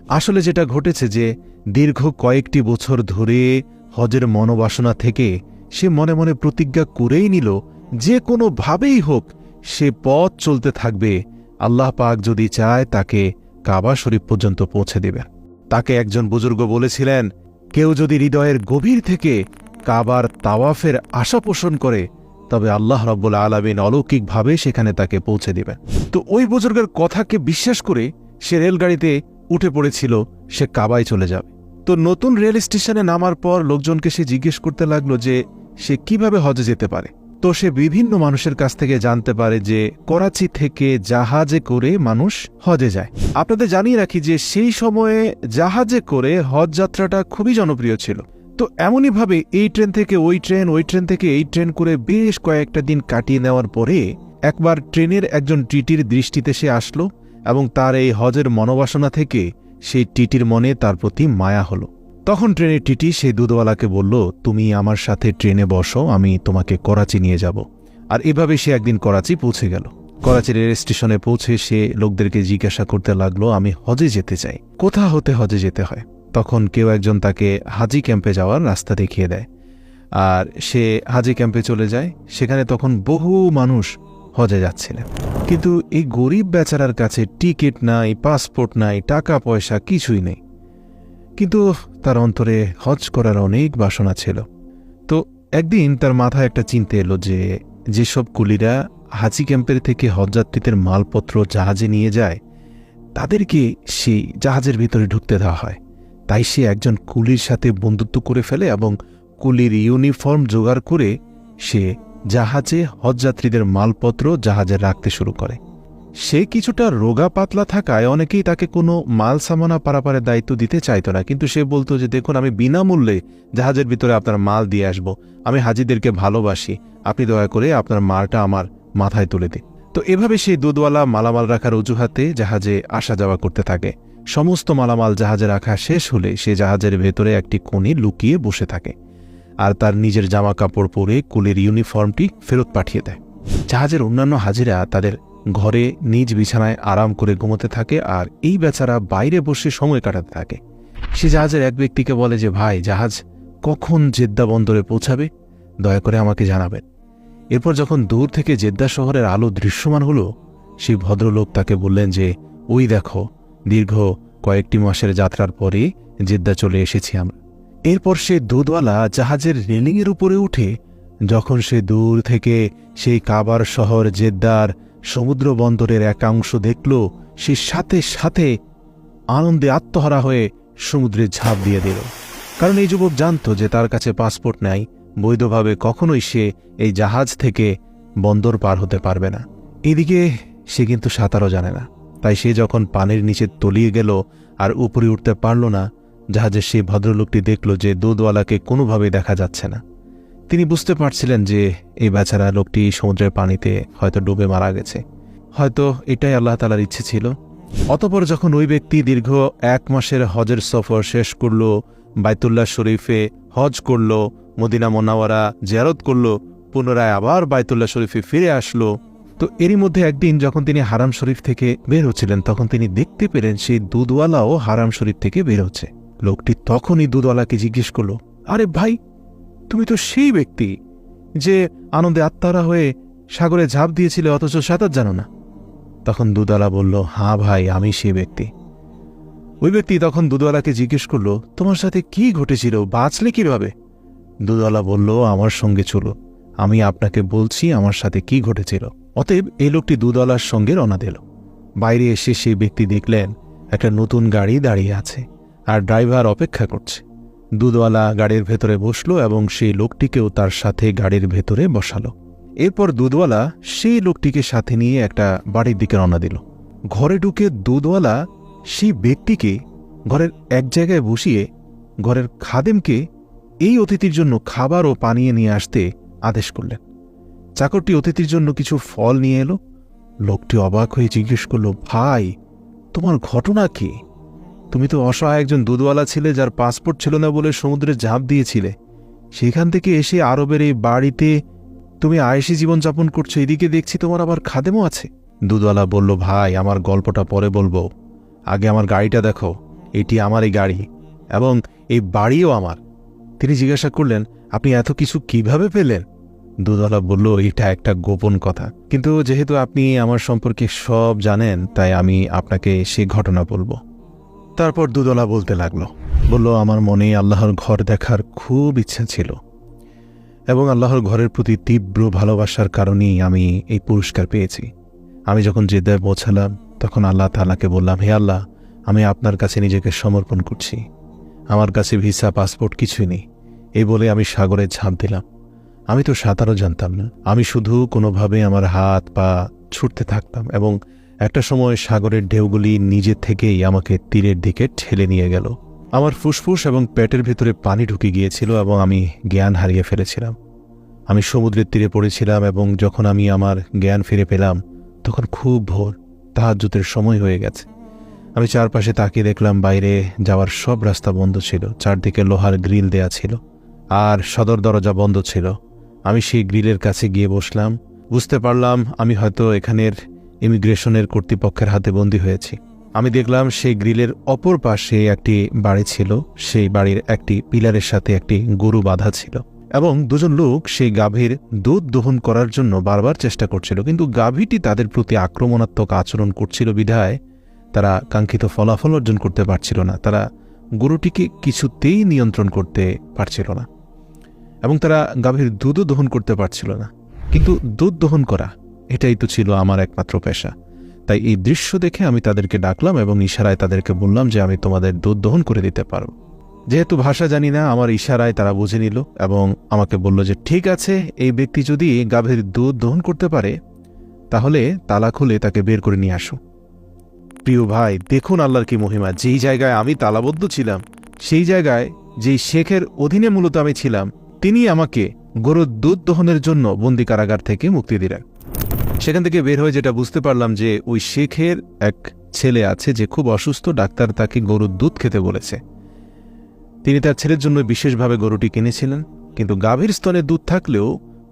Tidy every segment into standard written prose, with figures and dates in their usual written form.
আসলে যেটা ঘটেছে যে দীর্ঘ কয়েকটি বছর ধরে হজের মনোবাসনা থেকে সে মনে মনে প্রতিজ্ঞা করেই নিল যে কোনোভাবেই হোক সে পথ চলতে থাকবে, আল্লাহ পাক যদি চায় তাকে কাবা শরীফ পর্যন্ত পৌঁছে দেবেন। তাকে একজন বুজুর্গ বলেছিলেন, কেউ যদি হৃদয়ের গভীর থেকে কাবার তাওয়াফের আশা পোষণ করে তবে আল্লাহ রাব্বুল আলামিন অলৌকিকভাবে সেখানে তাকে পৌঁছে দেবেন। তো ওই বুজুর্গের কথাকে বিশ্বাস করে সে রেলগাড়িতে উঠে পড়েছিল সে কাবায় চলে যাবে। তো নতুন রেল স্টেশনে নামার পর লোকজনকে সে জিজ্ঞেস করতে লাগলো যে সে কিভাবে হজে যেতে পারে। তো সে বিভিন্ন মানুষের কাছ থেকে জানতে পারে যে করাচি থেকে জাহাজে করে মানুষ হজে যায়। আপনাদের জানিয়ে রাখি যে সেই সময়ে জাহাজে করে হজ যাত্রাটা খুবই জনপ্রিয় ছিল। তো এমনইভাবে এই ট্রেন থেকে ওই ট্রেন, ওই ট্রেন থেকে এই ট্রেন করে বেশ কয়েকটা দিন কাটিয়ে নেওয়ার পরে একবার ট্রেনের একজন টিটির দৃষ্টিতে সে আসলো এবং তার এই হজের মনোবাসনা থেকে সেই টিটির মনে তার প্রতি মায়া হলো। তখন ট্রেনের টিটি সেই দুধওয়ালাকে বলল, তুমি আমার সাথে ট্রেনে বসো, আমি তোমাকে করাচি নিয়ে যাব। আর এভাবে সে একদিন করাচি পৌঁছে গেল। করাচি রেল স্টেশনে পৌঁছে সে লোকদেরকে জিজ্ঞাসা করতে লাগলো, আমি হজে যেতে চাই, কোথা হতে হজে যেতে হয়। তখন কেউ একজন তাকে হাজি ক্যাম্পে যাওয়ার রাস্তা দেখিয়ে দেয় আর সে হাজি ক্যাম্পে চলে যায়। সেখানে তখন বহু মানুষ হজে যাচ্ছিলেন, কিন্তু এই গরিব বেচারার কাছে টিকিট নাই, পাসপোর্ট নাই, টাকা পয়সা কিছুই নেই, কিন্তু তার অন্তরে হজ করার অনেক বাসনা ছিল। তো একদিন তার মাথায় একটা চিন্তা এলো যে যেসব কুলিরা হাজি ক্যাম্পের থেকে হজযাত্রীদের মালপত্র জাহাজে নিয়ে যায় তাদেরকে সেই জাহাজের ভিতরে ঢুকতে দেওয়া হয়। তাই সে একজন কুলির সাথে বন্ধুত্ব করে ফেলে এবং কুলির ইউনিফর্ম জোগাড় করে সে জাহাজে হজযাত্রীদের মালপত্র জাহাজে রাখতে শুরু করে। সে কিছুটা রোগা পাতলা থাকায় অনেকেই তাকে কোনো মাল সামানা পারাপারের দায়িত্ব দিতে চাইত না, কিন্তু সে বলতো যে দেখুন, আমি বিনামূল্যে জাহাজের ভিতরে আপনার মাল দিয়ে আসব, আমি হাজিদেরকে ভালোবাসি, আপনি দয়া করে আপনার মালটা আমার মাথায় তুলে দিন। তো এভাবে সেই দুধওয়ালা মালামাল রাখার অজুহাতে জাহাজে আসা যাওয়া করতে থাকে। সমস্ত মালামাল জাহাজে রাখা শেষ হলে সে জাহাজের ভেতরে একটি কোণে লুকিয়ে বসে থাকে আর তার নিজের জামা কাপড় পরে কুলির ইউনিফর্মটি ফেরত পাঠিয়ে দেয়। জাহাজের অন্যান্য হাজিরা তাদের ঘরে নিজ বিছানায় আরাম করে ঘুমোতে থাকে আর এই বেচারা বাইরে বসে সময় কাটাতে থাকে। সে জাহাজের এক ব্যক্তিকে বলে যে ভাই, জাহাজ কখন জেদ্দা বন্দরে পৌঁছাবে, দয়া করে আমাকে জানাবেন। এরপর যখন দূর থেকে জেদ্দা শহরের আলো দৃশ্যমান হলো, সেই ভদ্রলোক তাকে বললেন যে ওই দেখো, দীর্ঘ কয়েকটি মাসের যাত্রার পরে জেদ্দা চলে এসেছি আমরা। এরপর সে দুধওয়ালা জাহাজের রেলিংয়ের উপরে উঠে যখন সে দূর থেকে সেই কাবার শহর জেদ্দার সমুদ্র বন্দরের একাংশ দেখল, সে সাথে সাথে আনন্দে আত্মহারা হয়ে সমুদ্রে ঝাঁপ দিয়ে দিল। কারণ এই যুবক জানত যে তার কাছে পাসপোর্ট নাই, বৈধভাবে কখনোই সে এই জাহাজ থেকে বন্দর পার হতে পারবে না। এদিকে সে কিন্তু সাঁতারও জানে না, তাই সে যখন পানির নিচে তলিয়ে গেল আর উপরে উঠতে পারল না, জাহাজের সেই ভদ্রলোকটি দেখল যে দুধওয়ালাকে কোনোভাবেই দেখা যাচ্ছে না। তিনি বুঝতে পারছিলেন যে এই বেচারা লোকটি সমুদ্রের পানিতে হয়তো ডুবে মারা গেছে, হয়তো এটাই আল্লাহ তাআলার ইচ্ছে ছিল। অতঃপর যখন ওই ব্যক্তি দীর্ঘ 1 মাসের হজের সফর শেষ করল, বাইতুল্লাহ শরীফে হজ করল, মদিনা মুনাওয়ারা জিয়ারত করল, পুনরায় আবার বাইতুল্লাহ শরীফে ফিরে আসলো, তো এরই মধ্যে একদিন যখন তিনি হারাম শরীফ থেকে বের হচ্ছিলেন তখন তিনি দেখতে পেলেন সেই দুধওয়ালাও হারাম শরীফ থেকে বের হচ্ছে। লোকটি তখনই দুধওয়ালাকে জিজ্ঞেস করল, আরে ভাই, তুমি তো সেই ব্যক্তি যে আনন্দে আত্মারা হয়ে সাগরে ঝাঁপ দিয়েছিলে অথচ সাঁতার জানো না। তখন দুধওয়ালা বলল, হ্যাঁ ভাই, আমি সেই ব্যক্তি। ওই ব্যক্তি তখন দুধওয়ালাকে জিজ্ঞেস করল, তোমার সাথে কি ঘটেছিল, বাঁচলে কিভাবে? দুধওয়ালা বলল, আমার সঙ্গে চলো, আমি আপনাকে বলছি আমার সাথে কি ঘটেছিল। অতএব এই লোকটি দুধওয়ালার সঙ্গে রওনা দিল। বাইরে এসে সেই ব্যক্তি দেখলেন একটা নতুন গাড়ি দাঁড়িয়ে আছে আর ড্রাইভার অপেক্ষা করছে। দুধওয়ালা গাড়ির ভেতরে বসল এবং সেই লোকটিকেও তার সাথে গাড়ির ভেতরে বসালো। এরপর দুধওয়ালা সেই লোকটিকে সাথে নিয়ে একটা বাড়ির দিকে রওনা দিল। ঘরে ঢুকে দুধওয়ালা সেই ব্যক্তিকে ঘরের এক জায়গায় বসিয়ে ঘরের খাদেমকে এই অতিথির জন্য খাবার ও পানীয় নিয়ে আসতে আদেশ করলেন। চাকরটি অতিথির জন্য কিছু ফল নিয়ে এলো। লোকটি অবাক হয়ে জিজ্ঞেস করল, ভাই, তোমার ঘটনা কি? তুমি তো অসহায় একজন দুধওয়ালা ছিলে যার পাসপোর্ট ছিল না বলে সমুদ্রে ঝাঁপ দিয়েছিলে, সেখান থেকে এসে আরবের এই বাড়িতে তুমি আয়েশি জীবনযাপন করছো, এদিকে দেখছি তোমার আবার খাদেমও আছে। দুধওয়ালা বলল, ভাই, আমার গল্পটা পরে বলবো, আগে আমার গাড়িটা দেখো, এটি আমারই গাড়ি এবং এই বাড়িও আমার। তিনি জিজ্ঞাসা করলেন, আপনি এত কিছু কিভাবে পেলেন? দুধওয়ালা বলল, এটা একটা গোপন কথা, কিন্তু যেহেতু আপনি আমার সম্পর্কে সব জানেন তাই আমি আপনাকে সেই ঘটনা বলবো। তারপর দুধওয়ালা বলতে লাগলো, বলল, আমার মনে আল্লাহর ঘর দেখার খুব ইচ্ছা ছিল এবং আল্লাহর ঘরের প্রতি তীব্র ভালোবাসার কারণেই আমি এই পুরস্কার পেয়েছি। আমি যখন জেদ্দায় পৌঁছালাম তখন আল্লাহ তাআলাকে বললাম, হে আল্লাহ, আমি আপনার কাছে নিজেকে সমর্পণ করছি। আমার কাছে ভিসা পাসপোর্ট কিছুই নেই। এই বলে আমি সাগরে ঝাঁপ দিলাম। আমি তো সাঁতারও জানতাম না। আমি শুধু কোনোভাবে আমার হাত পা ছুটতে থাকতাম এবং একটা সময় সাগরের ঢেউগুলি নিজে থেকেই আমাকে তীরের দিকে ঠেলে নিয়ে গেল। আমার ফুসফুস এবং পেটের ভেতরে পানি ঢুকে গিয়েছিল এবং আমি জ্ঞান হারিয়ে ফেলেছিলাম। আমি সমুদ্রের তীরে পড়েছিলাম এবং যখন আমি আমার জ্ঞান ফিরে পেলাম তখন খুব ভোর, তাহাজ্জুদের সময় হয়ে গেছে। আমি চারপাশে তাকিয়ে দেখলাম বাইরে যাওয়ার সব রাস্তা বন্ধ ছিল। চারদিকে লোহার গ্রিল দেয়া ছিল আর সদর দরজা বন্ধ ছিল। আমি সেই গ্রিলের কাছে গিয়ে বসলাম। বুঝতে পারলাম আমি হয়তো এখানের ইমিগ্রেশনের কর্তৃপক্ষের হাতে বন্দী হয়েছি। আমি দেখলাম সেই গ্রিলের অপর পাশে একটি বাড়ি ছিল। সেই বাড়ির একটি পিলারের সাথে একটি গরু বাঁধা ছিল এবং দুজন লোক সেই গাভীর দুধ দহন করার জন্য বারবার চেষ্টা করছিল, কিন্তু গাভীটি তাদের প্রতি আক্রমণাত্মক আচরণ করছিল বিধায় তারা কাঙ্ক্ষিত ফলাফল অর্জন করতে পারছিল না। তারা গরুটিকে কিছুতেই নিয়ন্ত্রণ করতে পারছিল না এবং তারা গাভীর দুধও দহন করতে পারছিল না। কিন্তু দুধ দহন করা এটাই তো ছিল আমার একমাত্র পেশা। তাই এই দৃশ্য দেখে আমি তাদেরকে ডাকলাম এবং ইশারায় তাদেরকে বললাম যে আমি তোমাদের দুধ দহন করে দিতে পারব। যেহেতু ভাষা জানি না, আমার ইশারায় তারা বুঝে নিল এবং আমাকে বলল যে ঠিক আছে, এই ব্যক্তি যদি গাভীর দুধ দহন করতে পারে তাহলে তালা খুলে তাকে বের করে নিয়ে আসো। প্রিয় ভাই, দেখুন আল্লাহর কি মহিমা। যেই জায়গায় আমি তালাবদ্ধ ছিলাম সেই জায়গায় যেই শেখের অধীনে মূলত আমি ছিলাম, তিনি আমাকে গরুর দুধ দহনের জন্য বন্দি কারাগার থেকে মুক্তি দিলেন। সেখান থেকে বের হয়ে যেটা বুঝতে পারলাম যে ওই শেখের এক ছেলে আছে যে খুব অসুস্থ। ডাক্তার তাকে গরুর দুধ খেতে বলেছে। তিনি তার ছেলের জন্য বিশেষভাবে গরুটি কিনেছিলেন, কিন্তু গাভীর স্তনে দুধ থাকলেও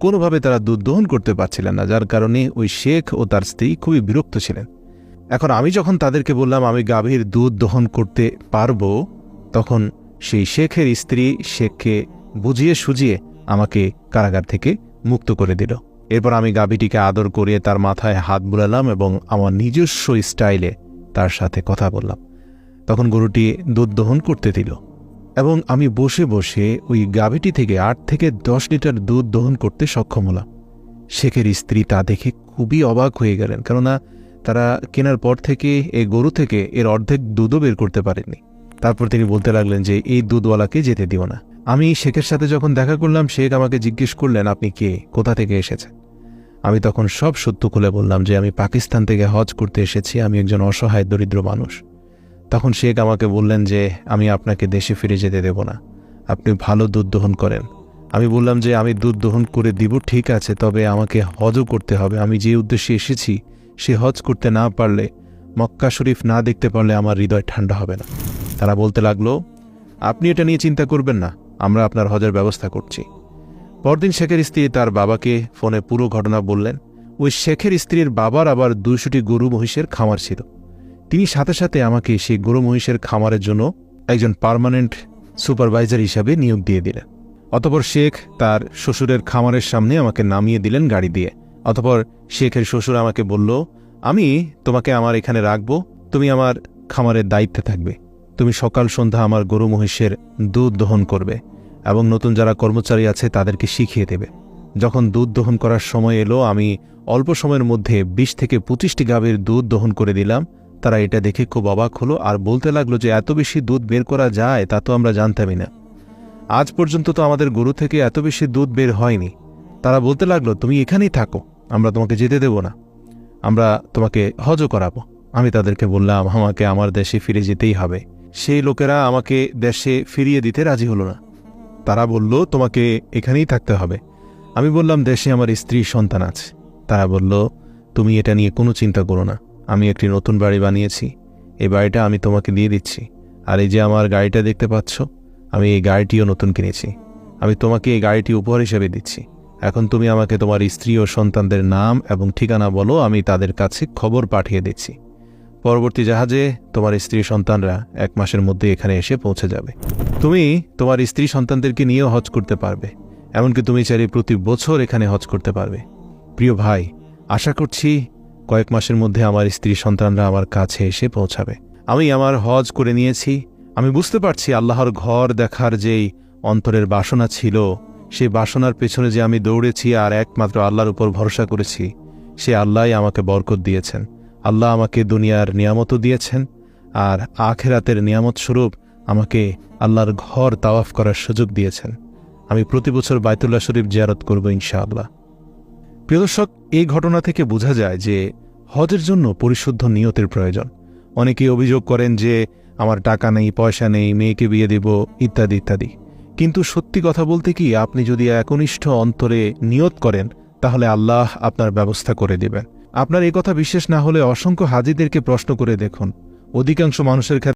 কোনোভাবে তারা দুধ দহন করতে পারছিলেন না, যার কারণে ওই শেখ ও তার স্ত্রী খুবই বিরক্ত ছিলেন। এখন আমি যখন তাদেরকে বললাম আমি গাভীর দুধ দহন করতে পারব, তখন সেই শেখের স্ত্রী শেখকে বুঝিয়ে সুজিয়ে আমাকে কারাগার থেকে মুক্ত করে দিল। এরপর আমি গাভীটিকে আদর করিয়ে তার মাথায় হাত বুলালাম এবং আমার নিজস্ব স্টাইলে তার সাথে কথা বললাম। তখন গরুটি দুধ দহন করতে দিল এবং আমি বসে বসে ওই গাভীটি থেকে 8 থেকে 10 লিটার দুধ দহন করতে সক্ষম হলাম। শেখের স্ত্রী তা দেখে খুবই অবাক হয়ে গেলেন, কেননা তারা কেনার পর থেকে এই গরু থেকে এর অর্ধেক দুধও বের করতে পারেননি। তারপর তিনি বলতে লাগলেন যে এই দুধওয়ালাকে যেতে দিও না। আমি শেখের সাথে যখন দেখা করলাম, শেখ আমাকে জিজ্ঞেস করলেন, আপনি কে, কোথা থেকে এসেছেন? আমি তখন সব সত্য খুলে বললাম যে আমি পাকিস্তান থেকে হজ করতে এসেছি, আমি একজন অসহায় দরিদ্র মানুষ। তখন শেখ আমাকে বললেন যে আমি আপনাকে দেশে ফিরে যেতে দেব না, আপনি ভালো দুধ দহন করেন। আমি বললাম যে আমি দুধ দহন করে দিব, ঠিক আছে, তবে আমাকে হজও করতে হবে। আমি যে উদ্দেশ্যে এসেছি সে হজ করতে না পারলে, মক্কা শরীফ না দেখতে পারলে আমার হৃদয় ঠান্ডা হবে না। তারা বলতে লাগলো, আপনি এটা নিয়ে চিন্তা করবেন না, আমরা আপনার হজের ব্যবস্থা করছি। পরদিন শেখের স্ত্রী তার বাবাকে ফোনে পুরো ঘটনা বললেন। ওই শেখের স্ত্রীর বাবার আবার 200টি গরু মহিষের খামার ছিল। তিনি সাথে সাথে আমাকে সেই গরু মহিষের খামারের জন্য একজন পার্মানেন্ট সুপারভাইজার হিসাবে নিয়োগ দিয়ে দিলেন। অতঃপর শেখ তার শ্বশুরের খামারের সামনে আমাকে নামিয়ে দিলেন গাড়ি দিয়ে। অতঃপর শেখের শ্বশুর আমাকে বলল, আমি তোমাকে আমার এখানে রাখব, তুমি আমার খামারের দায়িত্বে থাকবে। তুমি সকাল সন্ধ্যা আমার গরু মহিষের দুধ দহন করবে এবং নতুন যারা কর্মচারী আছে তাদেরকে শিখিয়ে দেবে। যখন দুধ দহন করার সময় এলো, আমি অল্প সময়ের মধ্যে 20 থেকে 25টি গাভীর দুধ দহন করে দিলাম। তারা এটা দেখে খুব অবাক হলো আর বলতে লাগলো যে এত বেশি দুধ বের করা যায় তা তো আমরা জানতামই না। আজ পর্যন্ত তো আমাদের গরু থেকে এত বেশি দুধ বের হয়নি। তারা বলতে লাগলো, তুমি এখানেই থাকো, আমরা তোমাকে যেতে দেব না, আমরা তোমাকে হজও করাবো। আমি তাদেরকে বললাম আমাকে আমার দেশে ফিরে যেতেই হবে। সেই লোকেরা আমাকে দেশে ফিরিয়ে দিতে রাজি হলো না। তারা বলল, তোমাকে এখানেই থাকতে হবে। আমি বললাম, দেশে আমার স্ত্রী সন্তান আছে। তারা বলল, তুমি এটা নিয়ে কোনো চিন্তা করো না, আমি একটি নতুন বাড়ি বানিয়েছি, এই বাড়িটা আমি তোমাকে দিয়ে দিচ্ছি। আর এই যে আমার গাড়িটা দেখতে পাচ্ছ, আমি এই গাড়িটিও নতুন কিনেছি, আমি তোমাকে এই গাড়িটি উপহার হিসেবে দিচ্ছি। এখন তুমি আমাকে তোমার স্ত্রী ও সন্তানদের নাম এবং ঠিকানা বলো, আমি তাদের কাছে খবর পাঠিয়ে দিচ্ছি। পরবর্তী জাহাজে তোমার স্ত্রী সন্তানরা 1 মাসের মধ্যে এখানে এসে পৌঁছে যাবে। তুমি তোমার স্ত্রী সন্তানদেরকে নিয়েও হজ করতে পারবে, এমনকি তুমি চাইলে প্রতি বছর এখানে হজ করতে পারবে। প্রিয় ভাই, আশা করছি কয়েক মাসের মধ্যে আমার স্ত্রী সন্তানরা আমার কাছে এসে পৌঁছাবে। আমি আমার হজ করে নিয়েছি। আমি বুঝতে পারছি আল্লাহর ঘর দেখার যেই অন্তরের বাসনা ছিল, সেই বাসনার পেছনে যে আমি দৌড়েছি আর একমাত্র আল্লাহর উপর ভরসা করেছি, সে আল্লাহই আমাকে বরকত দিয়েছেন। আল্লাহ আমাকে দুনিয়ার নিয়ামতও দিয়েছেন, আর আখিরাতের নিয়ামত স্বরূপ আমাকে আল্লাহর ঘর তাওয়াফ করার সুযোগ দিয়েছেন। আমি প্রতি বছর বাইতুল্লাহ শরীফ জিয়ারত করব ইনশাআল্লাহ। প্রিয় দর্শক, এই ঘটনা থেকে বোঝা যায় যে হজের জন্য পরিশুদ্ধ নিয়তের প্রয়োজন। অনেকেই অভিযোগ করেন যে আমার টাকা নেই, পয়সা নেই, মেয়েকে বিয়ে দেব, ইত্যাদি ইত্যাদি। কিন্তু সত্যি কথা বলতে কি, আপনি যদি একনিষ্ঠ অন্তরে নিয়ত করেন তাহলে আল্লাহ আপনার ব্যবস্থা করে দেবেন। আপনার এই কথা বিশ্বাস না হলে অসংখ্য হাজিদেরকে প্রশ্ন করে দেখুন। অধিকাংশ মানুষের ক্ষেত্রে